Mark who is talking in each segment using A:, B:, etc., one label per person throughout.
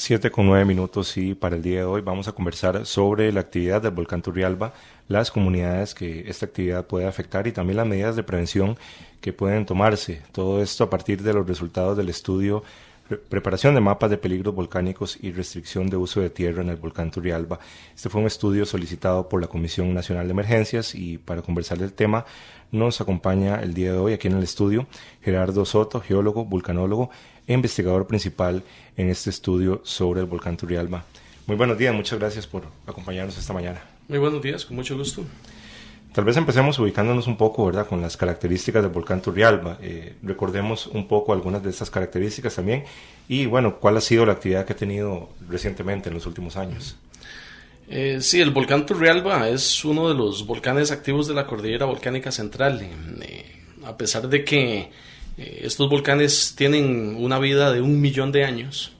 A: 7:09 y para el día de hoy vamos a conversar sobre la actividad del volcán Turrialba, las comunidades que esta actividad puede afectar y también las medidas de prevención que pueden tomarse. Todo esto a partir de los resultados del estudio Preparación de mapas de peligros volcánicos y restricción de uso de tierra en el volcán Turrialba. Este fue un estudio solicitado por la Comisión Nacional de Emergencias y para conversar del tema nos acompaña el día de hoy aquí en el estudio Gerardo Soto, geólogo, vulcanólogo e investigador principal en este estudio sobre el volcán Turrialba. Muy buenos días, muchas gracias por acompañarnos esta mañana.
B: Muy buenos días, con mucho gusto.
A: Tal vez empecemos ubicándonos un poco, ¿verdad?, con las características del volcán Turrialba. Recordemos un poco algunas de estas características también y, bueno, cuál ha sido la actividad que ha tenido recientemente en los últimos años.
B: Sí, el volcán Turrialba es uno de los volcanes activos de la cordillera volcánica central. A pesar de que estos volcanes tienen una vida de 1 millón de años,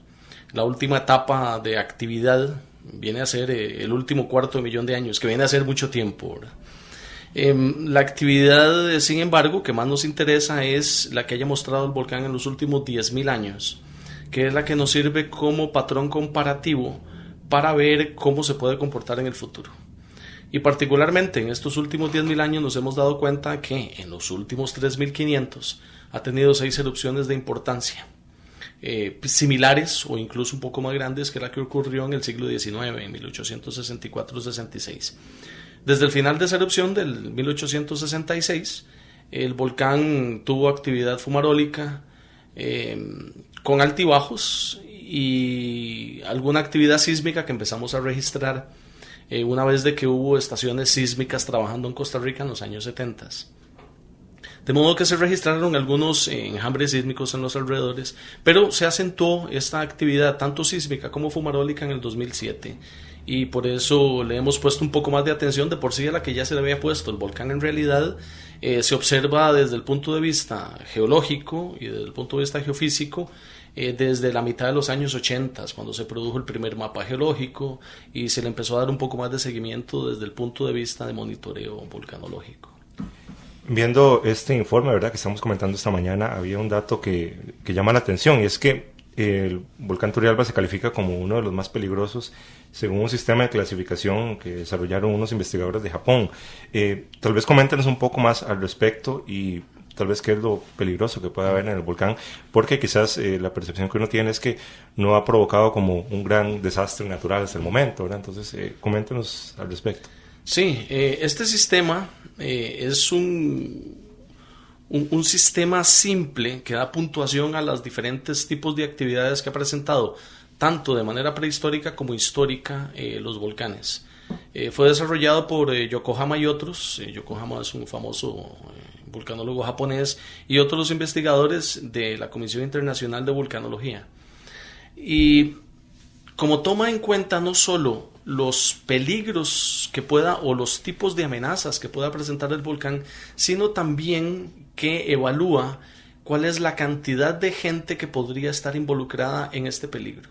B: la última etapa de actividad viene a ser el último 250,000 de años, que viene a ser mucho tiempo, ¿verdad? La actividad, sin embargo, que más nos interesa es la que haya mostrado el volcán en los últimos 10.000 años, que es la que nos sirve como patrón comparativo para ver cómo se puede comportar en el futuro. Y particularmente en estos últimos 10.000 años nos hemos dado cuenta que en los últimos 3.500 ha tenido 6 erupciones de importancia, similares o incluso un poco más grandes que la que ocurrió en el siglo XIX, en 1864-66. Desde el final de esa erupción del 1866, el volcán tuvo actividad fumarólica con altibajos y alguna actividad sísmica que empezamos a registrar una vez de que hubo estaciones sísmicas trabajando en Costa Rica en los años 70. De modo que se registraron algunos enjambres sísmicos en los alrededores, pero se acentuó esta actividad tanto sísmica como fumarólica en el 2007. Y por eso le hemos puesto un poco más de atención de por sí a la que ya se le había puesto. El volcán en realidad se observa desde el punto de vista geológico y desde el punto de vista geofísico desde la mitad de los años 80, cuando se produjo el primer mapa geológico y se le empezó a dar un poco más de seguimiento desde el punto de vista de monitoreo volcanológico.
A: Viendo este informe, ¿verdad?, que estamos comentando esta mañana, había un dato que llama la atención y es que el volcán Turrialba se califica como uno de los más peligrosos según un sistema de clasificación que desarrollaron unos investigadores de Japón. Tal vez coméntenos un poco más al respecto y tal vez qué es lo peligroso que puede haber en el volcán, porque quizás la percepción que uno tiene es que no ha provocado como un gran desastre natural hasta el momento, ¿verdad? Entonces, coméntenos al respecto.
B: Sí, este sistema es un sistema simple que da puntuación a los diferentes tipos de actividades que ha presentado, tanto de manera prehistórica como histórica, los volcanes. Fue desarrollado por Yokohama y otros. Yokohama es un famoso vulcanólogo japonés y otros investigadores de la Comisión Internacional de Vulcanología. Y como toma en cuenta no solo los peligros que pueda o los tipos de amenazas que pueda presentar el volcán, sino también que evalúa cuál es la cantidad de gente que podría estar involucrada en este peligro.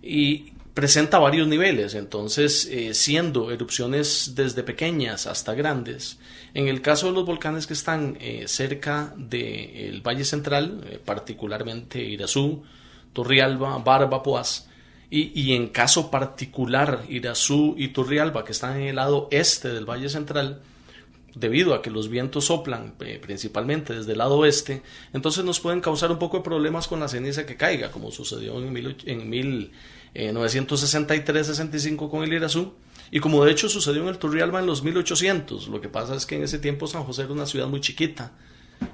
B: Y presenta varios niveles, entonces siendo erupciones desde pequeñas hasta grandes. En el caso de los volcanes que están cerca del Valle Central, particularmente Irazú, Turrialba, Barba, Poás, y en caso particular Irazú y Turrialba, que están en el lado este del Valle Central, debido a que los vientos soplan principalmente desde el lado oeste, entonces nos pueden causar un poco de problemas con la ceniza que caiga, como sucedió en 1963-65 con el Irazú, y como de hecho sucedió en el Turrialba en los 1800. Lo que pasa es que en ese tiempo San José era una ciudad muy chiquita,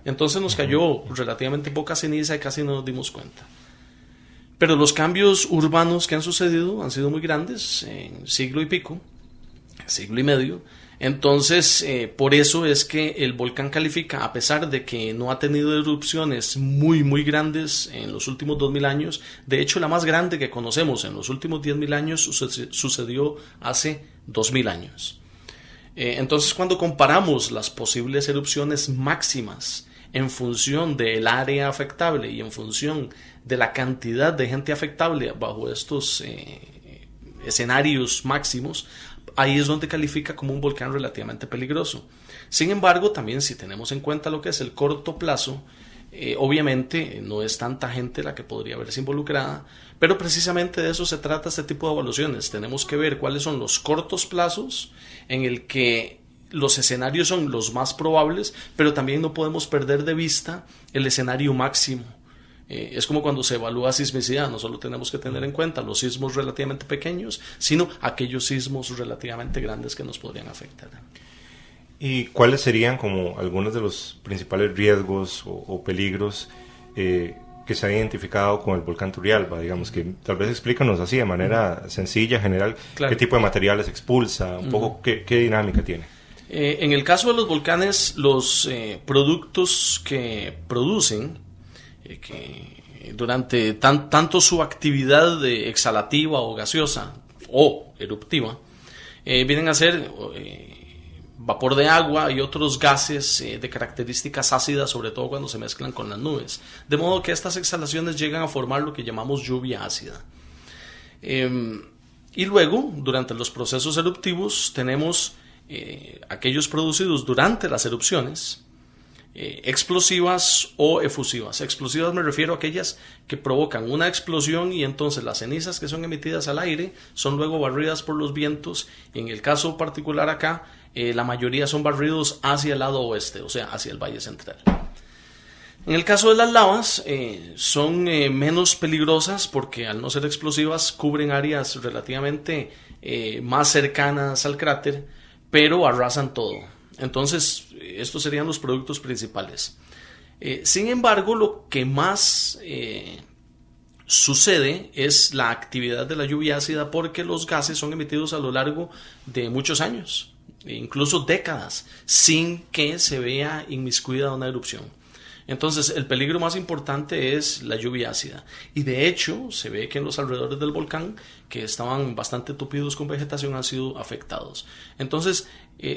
B: entonces nos cayó relativamente poca ceniza y casi no nos dimos cuenta. Pero los cambios urbanos que han sucedido han sido muy grandes, en siglo y pico, siglo y medio. Entonces, por eso es que el volcán califica, a pesar de que no ha tenido erupciones muy, muy grandes en los últimos 2.000 años, de hecho la más grande que conocemos en los últimos 10.000 años sucedió hace 2.000 años. Entonces, cuando comparamos las posibles erupciones máximas en función del área afectable y en función de la cantidad de gente afectable bajo estos escenarios máximos, ahí es donde califica como un volcán relativamente peligroso. Sin embargo, también si tenemos en cuenta lo que es el corto plazo, Obviamente no es tanta gente la que podría verse involucrada, pero precisamente de eso se trata este tipo de evaluaciones. Tenemos que ver cuáles son los cortos plazos en el que los escenarios son los más probables, pero también no podemos perder de vista el escenario máximo. Es como cuando se evalúa sismicidad, no solo tenemos que tener en cuenta los sismos relativamente pequeños, sino aquellos sismos relativamente grandes que nos podrían afectar.
A: ¿Y cuáles serían como algunos de los principales riesgos o peligros que se ha identificado con el volcán Turrialba? Digamos que tal vez explícanos así de manera sencilla, general, claro, qué tipo de materiales expulsa, un poco qué dinámica tiene.
B: En el caso de los volcanes, los productos que producen, que durante tanto su actividad exhalativa o gaseosa o eruptiva, vienen a ser vapor de agua y otros gases de características ácidas, sobre todo cuando se mezclan con las nubes, de modo que estas exhalaciones llegan a formar lo que llamamos lluvia ácida. Y luego, durante los procesos eruptivos, tenemos aquellos producidos durante las erupciones, explosivas o efusivas. Explosivas me refiero a aquellas que provocan una explosión y entonces las cenizas que son emitidas al aire son luego barridas por los vientos, y en el caso particular acá la mayoría son barridos hacia el lado oeste, o sea, hacia el Valle Central. En el caso de las lavas son menos peligrosas porque al no ser explosivas cubren áreas relativamente más cercanas al cráter, pero arrasan todo. Entonces, estos serían los productos principales. Sin embargo, lo que más sucede es la actividad de la lluvia ácida, porque los gases son emitidos a lo largo de muchos años, incluso décadas, sin que se vea inmiscuida una erupción. Entonces, el peligro más importante es la lluvia ácida. Y de hecho, se ve que en los alrededores del volcán, que estaban bastante tupidos con vegetación, han sido afectados. Entonces,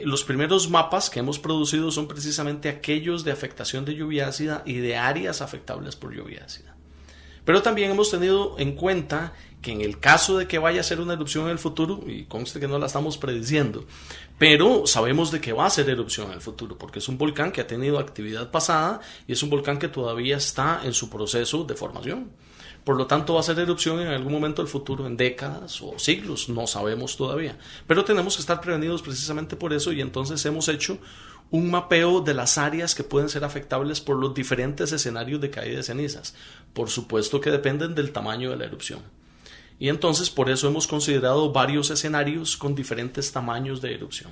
B: los primeros mapas que hemos producido son precisamente aquellos de afectación de lluvia ácida y de áreas afectables por lluvia ácida. Pero también hemos tenido en cuenta que en el caso de que vaya a ser una erupción en el futuro, y conste que no la estamos prediciendo, pero sabemos de que va a ser erupción en el futuro, porque es un volcán que ha tenido actividad pasada y es un volcán que todavía está en su proceso de formación. Por lo tanto, va a ser erupción en algún momento del futuro, en décadas o siglos, no sabemos todavía. Pero tenemos que estar prevenidos precisamente por eso, y entonces hemos hecho un mapeo de las áreas que pueden ser afectables por los diferentes escenarios de caída de cenizas. Por supuesto que dependen del tamaño de la erupción. Y entonces por eso hemos considerado varios escenarios con diferentes tamaños de erupción.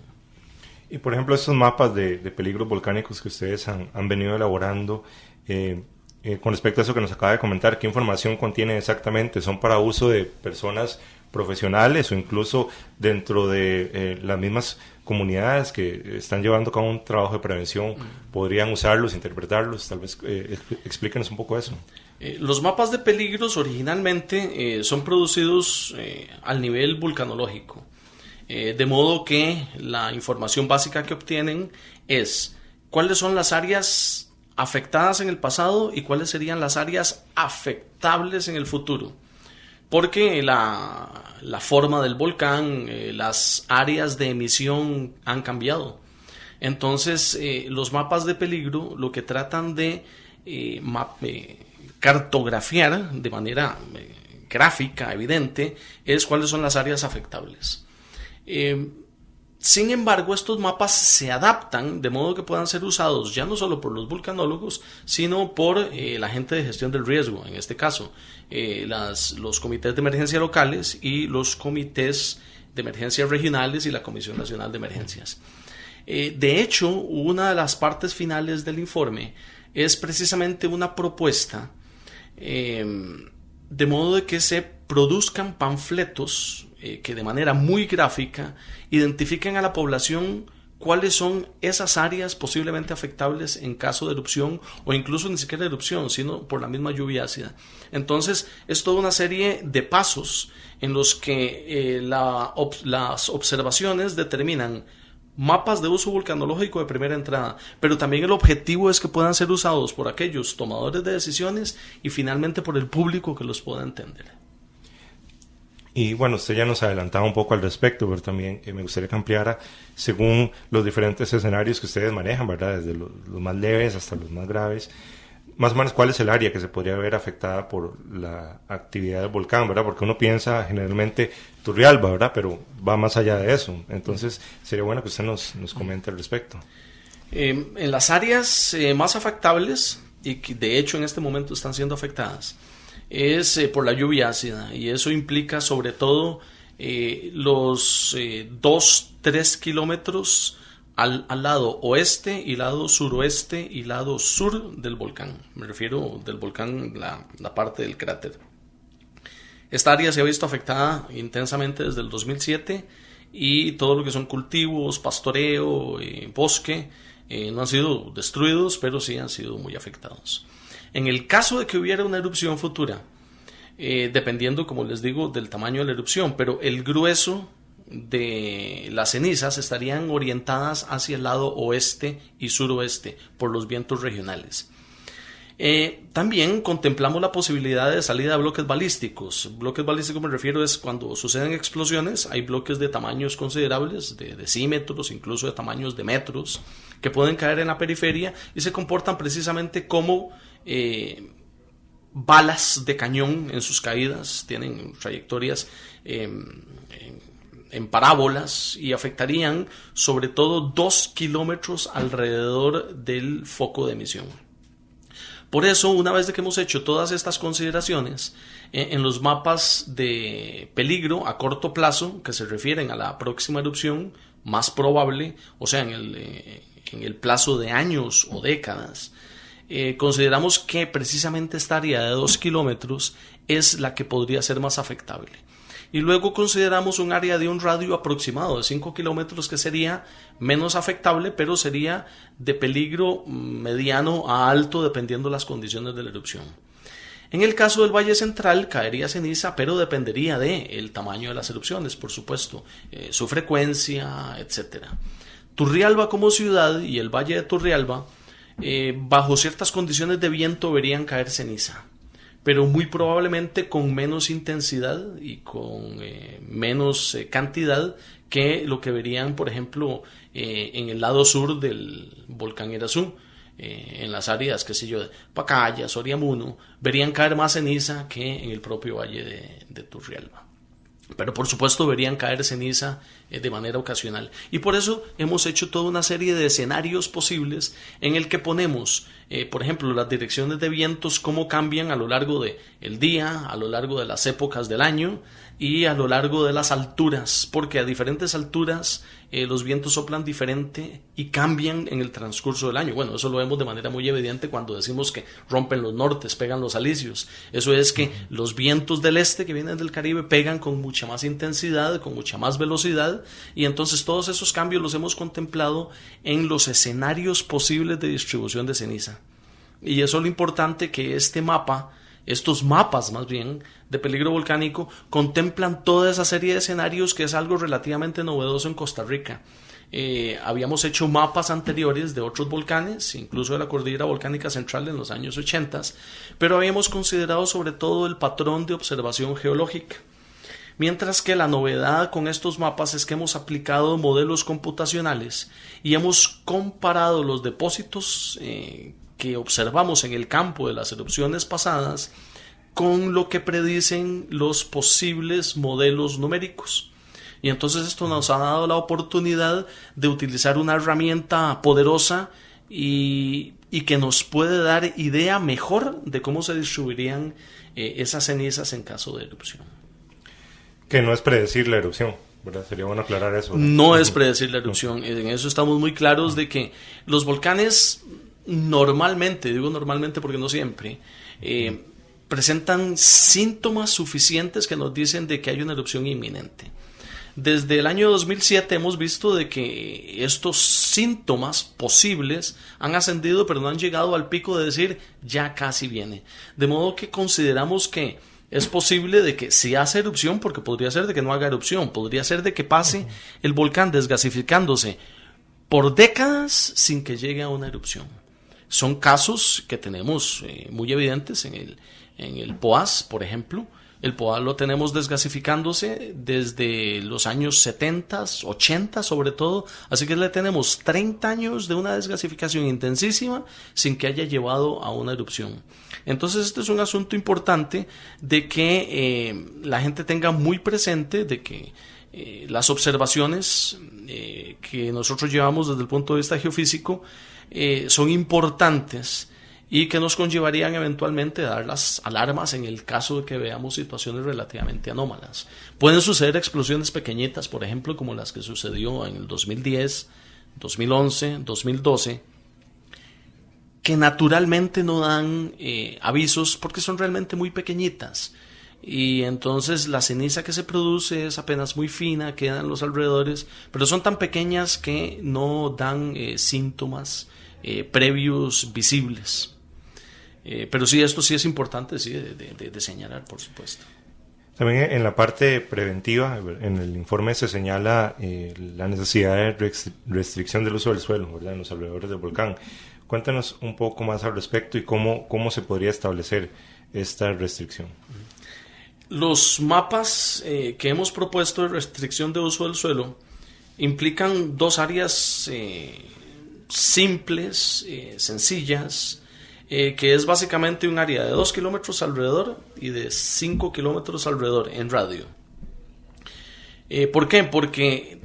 A: Y por ejemplo, estos mapas de peligros volcánicos que ustedes han venido elaborando, con respecto a eso que nos acaba de comentar, ¿qué información contiene exactamente? ¿Son para uso de personas profesionales o incluso dentro de las mismas comunidades que están llevando a cabo un trabajo de prevención? ¿Podrían usarlos, interpretarlos? Tal vez explíquenos un poco eso.
B: Los mapas de peligros originalmente son producidos al nivel vulcanológico, de modo que la información básica que obtienen es cuáles son las áreas afectadas en el pasado y cuáles serían las áreas afectables en el futuro, porque la forma del volcán, las áreas de emisión han cambiado. Entonces los mapas de peligro lo que tratan de cartografiar de manera gráfica, evidente, es cuáles son las áreas afectables. Sin embargo, estos mapas se adaptan de modo que puedan ser usados ya no solo por los vulcanólogos, sino por la gente de gestión del riesgo, en este caso los comités de emergencia locales y los comités de emergencia regionales y la Comisión Nacional de Emergencias. De hecho, una de las partes finales del informe es precisamente una propuesta de modo de que se produzcan panfletos que de manera muy gráfica identifiquen a la población cuáles son esas áreas posiblemente afectables en caso de erupción, o incluso ni siquiera de erupción, sino por la misma lluvia ácida. Entonces es toda una serie de pasos en los que las observaciones determinan mapas de uso vulcanológico de primera entrada, pero también el objetivo es que puedan ser usados por aquellos tomadores de decisiones y finalmente por el público que los pueda entender.
A: Y bueno, usted ya nos adelantaba un poco al respecto, pero también me gustaría que ampliara según los diferentes escenarios que ustedes manejan, ¿verdad? Desde los más leves hasta los más graves. más o menos cuál es el área que se podría ver afectada por la actividad del volcán, ¿verdad? Porque uno piensa generalmente Turrialba, ¿verdad? Pero va más allá de eso. Entonces, sería bueno que usted nos comente al respecto.
B: En las áreas más afectables, y que de hecho en este momento están siendo afectadas, es por la lluvia ácida, y eso implica sobre todo los 2-3 kilómetros al lado oeste y lado suroeste y lado sur del volcán. Me refiero del volcán, la parte del cráter. Esta área se ha visto afectada intensamente desde el 2007, y todo lo que son cultivos, pastoreo, bosque, no han sido destruidos, pero sí han sido muy afectados. En el caso de que hubiera una erupción futura, dependiendo, como les digo, del tamaño de la erupción, pero el grueso de las cenizas estarían orientadas hacia el lado oeste y suroeste por los vientos regionales. También contemplamos la posibilidad de salida de bloques balísticos. Bloques balísticos, me refiero, es cuando suceden explosiones, hay bloques de tamaños considerables, de decímetros, incluso de tamaños de metros, que pueden caer en la periferia y se comportan precisamente como balas de cañón en sus caídas, tienen trayectorias en parábolas y afectarían sobre todo 2 kilómetros alrededor del foco de emisión. Por eso, una vez que hemos hecho todas estas consideraciones, en los mapas de peligro a corto plazo, que se refieren a la próxima erupción más probable, o sea, en el plazo de años o décadas, consideramos que precisamente esta área de 2 kilómetros es la que podría ser más afectable. Y luego consideramos un área de un radio aproximado de 5 kilómetros que sería menos afectable, pero sería de peligro mediano a alto dependiendo de las condiciones de la erupción. En el caso del Valle Central caería ceniza, pero dependería del tamaño de las erupciones, por supuesto, su frecuencia, etc. Turrialba como ciudad y el Valle de Turrialba, bajo ciertas condiciones de viento verían caer ceniza, pero muy probablemente con menos intensidad y con menos cantidad que lo que verían, por ejemplo, en el lado sur del volcán Irazú, en las áreas, qué sé yo, de Pacaya, Soriamuno, verían caer más ceniza que en el propio valle de Turrialba. Pero por supuesto verían caer ceniza de manera ocasional. Y por eso hemos hecho toda una serie de escenarios posibles en el que ponemos, por ejemplo, las direcciones de vientos, cómo cambian a lo largo del día, a lo largo de las épocas del año y a lo largo de las alturas, porque a diferentes alturas los vientos soplan diferente y cambian en el transcurso del año. Bueno, eso lo vemos de manera muy evidente cuando decimos que rompen los nortes, pegan los alisios. Eso es que los vientos del este que vienen del Caribe pegan con mucha más intensidad, con mucha más velocidad, y entonces todos esos cambios los hemos contemplado en los escenarios posibles de distribución de ceniza. Y eso es lo importante, que estos mapas más bien de peligro volcánico contemplan toda esa serie de escenarios, que es algo relativamente novedoso en Costa Rica. Habíamos hecho mapas anteriores de otros volcanes, incluso de la cordillera volcánica central en los años 80, pero habíamos considerado sobre todo el patrón de observación geológica. Mientras que la novedad con estos mapas es que hemos aplicado modelos computacionales y hemos comparado los depósitos que observamos en el campo de las erupciones pasadas con lo que predicen los posibles modelos numéricos. Y entonces esto nos ha dado la oportunidad de utilizar una herramienta poderosa y que nos puede dar idea mejor de cómo se distribuirían esas cenizas en caso de erupción.
A: Que no es predecir la erupción, ¿verdad? Sería bueno aclarar eso, ¿verdad?
B: No es predecir la erupción. En eso estamos muy claros de que los volcanes normalmente, digo normalmente porque no siempre, presentan síntomas suficientes que nos dicen de que hay una erupción inminente. Desde el año 2007 hemos visto de que estos síntomas posibles han ascendido, pero no han llegado al pico de decir ya casi viene. De modo que consideramos que es posible de que si hace erupción, porque podría ser de que no haga erupción, podría ser de que pase el volcán desgasificándose por décadas sin que llegue a una erupción. Son casos que tenemos muy evidentes en el Poás, por ejemplo, El Poal lo tenemos desgasificándose desde los años 70, 80 sobre todo, así que le tenemos 30 años de una desgasificación intensísima sin que haya llevado a una erupción. Entonces este es un asunto importante de que la gente tenga muy presente de que las observaciones que nosotros llevamos desde el punto de vista geofísico son importantes y que nos conllevarían eventualmente a dar las alarmas en el caso de que veamos situaciones relativamente anómalas. Pueden suceder explosiones pequeñitas, por ejemplo, como las que sucedió en el 2010, 2011, 2012, que naturalmente no dan avisos porque son realmente muy pequeñitas. Y entonces la ceniza que se produce es apenas muy fina, queda en los alrededores, pero son tan pequeñas que no dan síntomas previos visibles. Pero sí, esto sí es importante sí, de señalar, por supuesto.
A: También en la parte preventiva, en el informe se señala la necesidad de restricción del uso del suelo, ¿verdad?, en los alrededores del volcán. Cuéntanos un poco más al respecto y cómo se podría establecer esta restricción.
B: Los mapas que hemos propuesto de restricción de uso del suelo implican dos áreas simples, sencillas, que es básicamente un área de 2 kilómetros alrededor y de 5 kilómetros alrededor en radio. ¿Por qué? Porque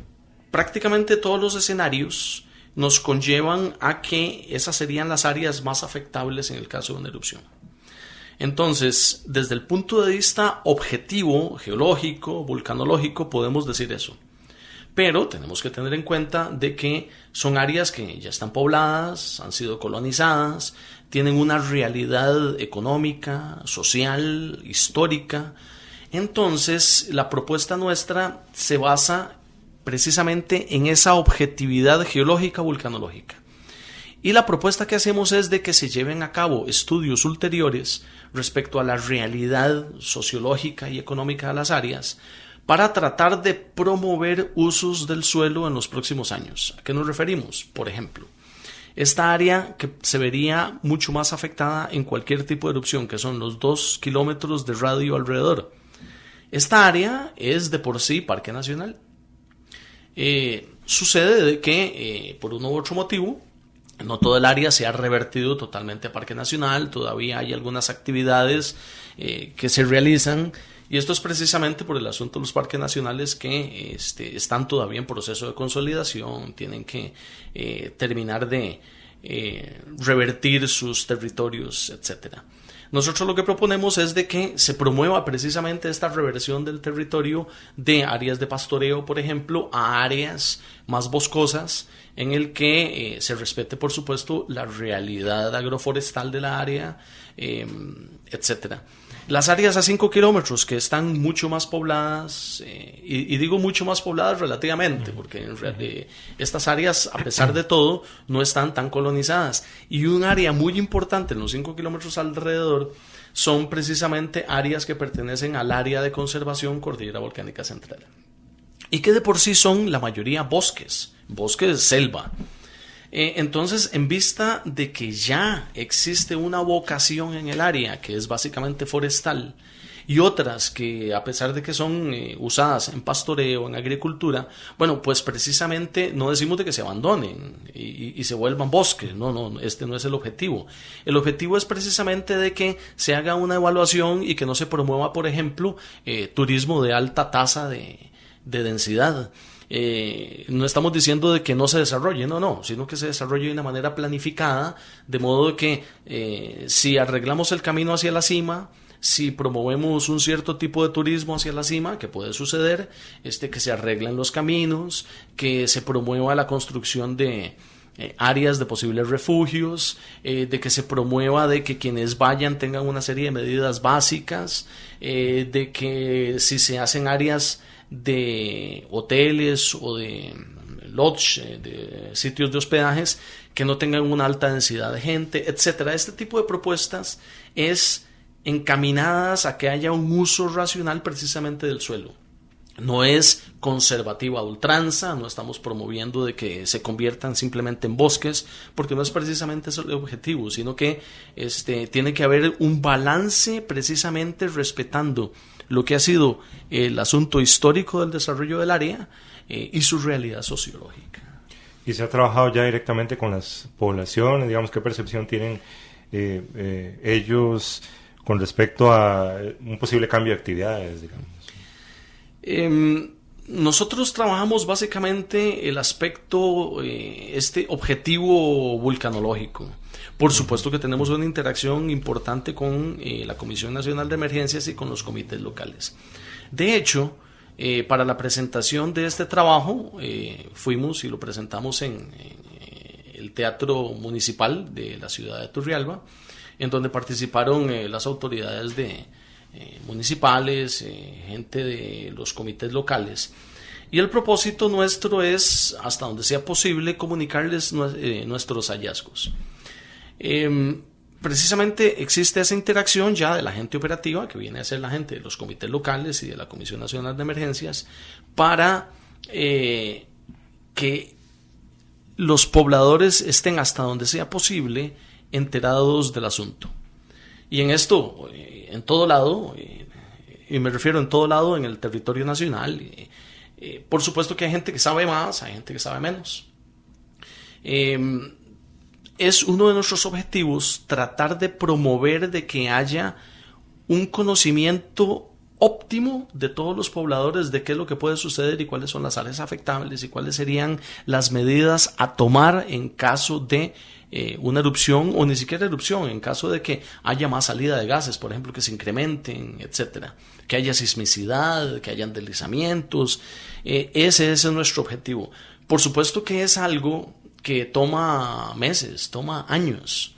B: prácticamente todos los escenarios nos conllevan a que esas serían las áreas más afectables en el caso de una erupción. Entonces, desde el punto de vista objetivo, geológico, vulcanológico, podemos decir eso. Pero tenemos que tener en cuenta de que son áreas que ya están pobladas, han sido colonizadas, tienen una realidad económica, social, histórica. Entonces, la propuesta nuestra se basa precisamente en esa objetividad geológica vulcanológica. Y la propuesta que hacemos es de que se lleven a cabo estudios ulteriores respecto a la realidad sociológica y económica de las áreas para tratar de promover usos del suelo en los próximos años. ¿A qué nos referimos? Por ejemplo, esta área que se vería mucho más afectada en cualquier tipo de erupción, que son los 2 kilómetros de radio alrededor. Esta área es de por sí parque nacional. Sucede de que por uno u otro motivo no todo el área se ha revertido totalmente a parque nacional, todavía hay algunas actividades que se realizan, y esto es precisamente por el asunto de los parques nacionales que están todavía en proceso de consolidación, tienen que terminar de revertir sus territorios, etcétera. Nosotros lo que proponemos es de que se promueva precisamente esta reversión del territorio de áreas de pastoreo, por ejemplo, a áreas más boscosas, en el que se respete, por supuesto, la realidad agroforestal de la área, etcétera. Las áreas a 5 kilómetros que están mucho más pobladas, y digo mucho más pobladas relativamente, porque en realidad estas áreas, a pesar de todo, no están tan colonizadas. Y un área muy importante en los 5 kilómetros alrededor son precisamente áreas que pertenecen al área de conservación Cordillera Volcánica Central. Y que de por sí son la mayoría bosques selva. Entonces, en vista de que ya existe una vocación en el área que es básicamente forestal y otras que, a pesar de que son usadas en pastoreo, en agricultura, bueno, pues precisamente no decimos de que se abandonen y se vuelvan bosques, no, este no es el objetivo. El objetivo es precisamente de que se haga una evaluación y que no se promueva, por ejemplo, turismo de alta tasa de densidad. No estamos diciendo de que no se desarrolle, no, sino que se desarrolle de una manera planificada, de modo de que si arreglamos el camino hacia la cima, si promovemos un cierto tipo de turismo hacia la cima, que puede suceder, que se arreglen los caminos, que se promueva la construcción de áreas de posibles refugios, de que se promueva de que quienes vayan tengan una serie de medidas básicas, de que si se hacen áreas de hoteles o de lodge, de sitios de hospedajes que no tengan una alta densidad de gente, etcétera. Este tipo de propuestas es encaminadas a que haya un uso racional precisamente del suelo. No es conservativa a ultranza, no estamos promoviendo de que se conviertan simplemente en bosques, porque no es precisamente eso el objetivo, sino que tiene que haber un balance precisamente respetando lo que ha sido el asunto histórico del desarrollo del área y su realidad sociológica.
A: ¿Y se ha trabajado ya directamente con las poblaciones? Digamos, ¿qué percepción tienen ellos con respecto a un posible cambio de actividades, digamos?
B: Nosotros trabajamos básicamente el aspecto, objetivo vulcanológico. Por supuesto que tenemos una interacción importante con la Comisión Nacional de Emergencias y con los comités locales. De hecho, para la presentación de este trabajo, fuimos y lo presentamos en el Teatro Municipal de la ciudad de Turrialba, en donde participaron las autoridades municipales, gente de los comités locales. Y el propósito nuestro es, hasta donde sea posible, comunicarles nuestros hallazgos. Precisamente existe esa interacción ya de la gente operativa, que viene a ser la gente de los comités locales y de la Comisión Nacional de Emergencias, para que los pobladores estén, hasta donde sea posible, enterados del asunto. Y en esto, en todo lado, y me refiero en todo lado en el territorio nacional, por supuesto que hay gente que sabe más, hay gente que sabe menos. Es uno de nuestros objetivos tratar de promover de que haya un conocimiento óptimo de todos los pobladores de qué es lo que puede suceder y cuáles son las áreas afectables y cuáles serían las medidas a tomar en caso de una erupción, o ni siquiera erupción, en caso de que haya más salida de gases, por ejemplo, que se incrementen, etcétera, que haya sismicidad, que hayan deslizamientos. Ese es nuestro objetivo. Por supuesto que es algo que toma meses, toma años,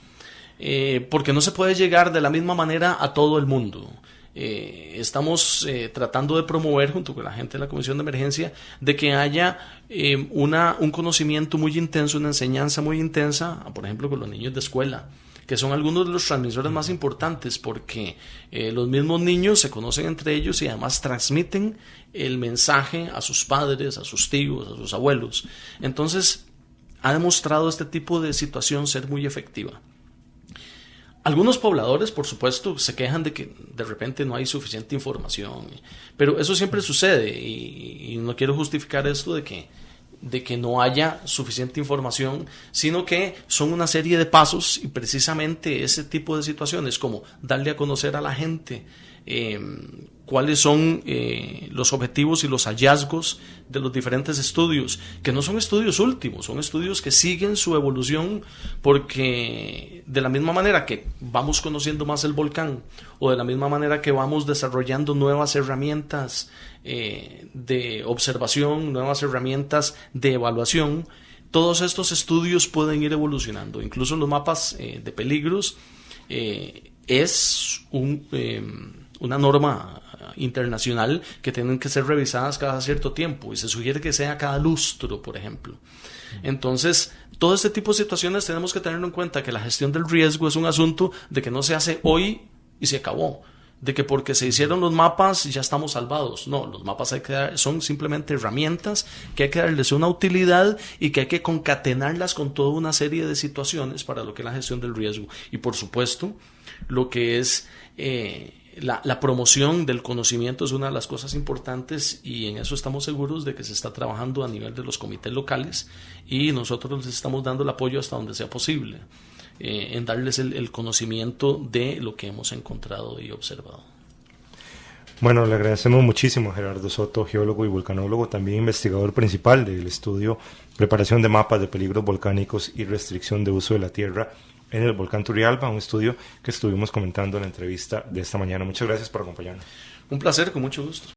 B: porque no se puede llegar de la misma manera a todo el mundo. Estamos tratando de promover, junto con la gente de la Comisión de Emergencia, de que haya un conocimiento muy intenso, una enseñanza muy intensa, por ejemplo, con los niños de escuela, que son algunos de los transmisores más importantes, porque los mismos niños se conocen entre ellos y además transmiten el mensaje a sus padres, a sus tíos, a sus abuelos. Entonces, ha demostrado este tipo de situación ser muy efectiva. Algunos pobladores, por supuesto, se quejan de que de repente no hay suficiente información, pero eso siempre sucede y no quiero justificar esto de que no haya suficiente información, sino que son una serie de pasos, y precisamente ese tipo de situaciones, como darle a conocer a la gente cuáles son los objetivos y los hallazgos de los diferentes estudios, que no son estudios últimos, son estudios que siguen su evolución, porque de la misma manera que vamos conociendo más el volcán, o de la misma manera que vamos desarrollando nuevas herramientas de observación, nuevas herramientas de evaluación, todos estos estudios pueden ir evolucionando. Incluso los mapas de peligros es una norma internacional que tienen que ser revisadas cada cierto tiempo, y se sugiere que sea cada lustro, por ejemplo. Entonces, todo este tipo de situaciones tenemos que tener en cuenta que la gestión del riesgo es un asunto de que no se hace hoy y se acabó, de que porque se hicieron los mapas ya estamos salvados. No, los mapas son simplemente herramientas que hay que darles una utilidad y que hay que concatenarlas con toda una serie de situaciones para lo que es la gestión del riesgo. Y por supuesto, lo que es la promoción del conocimiento es una de las cosas importantes, y en eso estamos seguros de que se está trabajando a nivel de los comités locales, y nosotros les estamos dando el apoyo hasta donde sea posible en darles el conocimiento de lo que hemos encontrado y observado.
A: Bueno, le agradecemos muchísimo a Gerardo Soto, geólogo y vulcanólogo, también investigador principal del estudio Preparación de mapas de peligros volcánicos y restricción de uso de la tierra en el volcán Turrialba, un estudio que estuvimos comentando en la entrevista de esta mañana. Muchas gracias por acompañarnos.
B: Un placer, con mucho gusto.